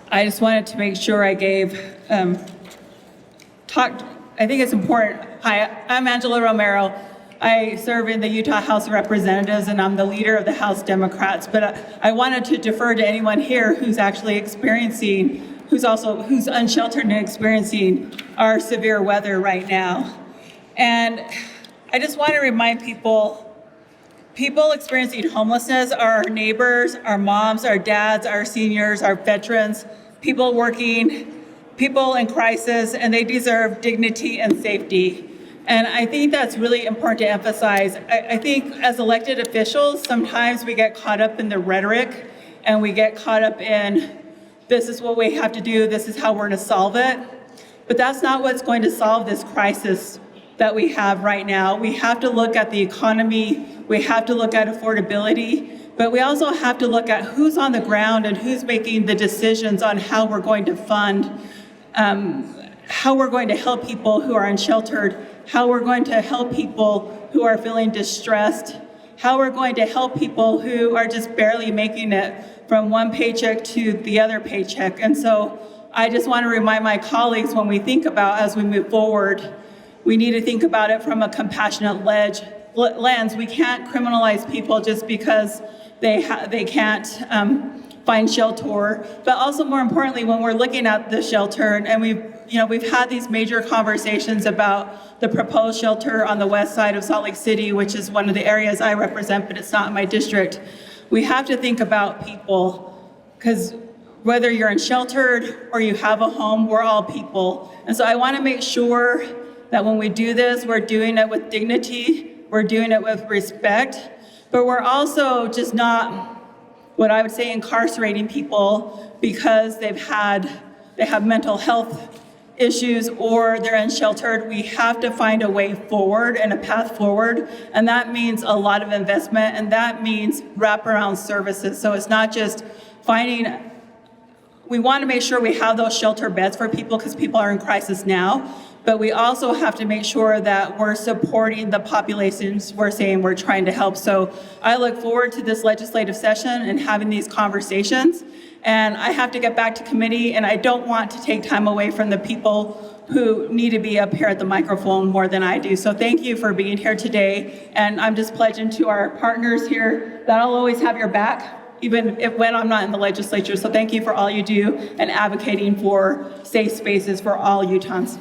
I just wanted to make sure I gave, I think it's important. Hi, I'm Angela Romero. I serve in the Utah House of Representatives, and I'm the leader of the House Democrats, but I wanted to defer to anyone here who's actually experiencing, who's unsheltered and experiencing our severe weather right now. And I just want to remind people experiencing homelessness are our neighbors, our moms, our dads, our seniors, our veterans, people working, people in crisis, and they deserve dignity and safety. And I think that's really important to emphasize. I think as elected officials, sometimes we get caught up in the rhetoric and we get caught up in, this is what we have to do, this is how we're gonna solve it. But that's not what's going to solve this crisis that we have right now. We have to look at the economy, we have to look at affordability, but we also have to look at who's on the ground and who's making the decisions on how we're going to fund, how we're going to help people who are unsheltered, how we're going to help people who are feeling distressed, how we're going to help people who are just barely making it from one paycheck to the other paycheck. And so I just want to remind my colleagues, when we think about, as we move forward, we need to think about it from a compassionate lens. We can't criminalize people just because they can't find shelter, but also more importantly, when we're looking at the shelter, and we've had these major conversations about the proposed shelter on the west side of Salt Lake City, which is one of the areas I represent, but it's not in my district. We have to think about people, because whether you're unsheltered or you have a home, we're all people. And so I want to make sure that when we do this, we're doing it with dignity, we're doing it with respect, but we're also just not, what I would say, incarcerating people because they have mental health issues or they're unsheltered. We have to find a way forward and a path forward, and that means a lot of investment, and that means wraparound services. So it's not just we want to make sure we have those shelter beds for people because people are in crisis now, but we also have to make sure that we're supporting the populations we're saying we're trying to help. So I look forward to this legislative session and having these conversations. And I have to get back to committee, and I don't want to take time away from the people who need to be up here at the microphone more than I do. So thank you for being here today. And I'm just pledging to our partners here that I'll always have your back, even when I'm not in the legislature. So thank you for all you do and advocating for safe spaces for all Utahns.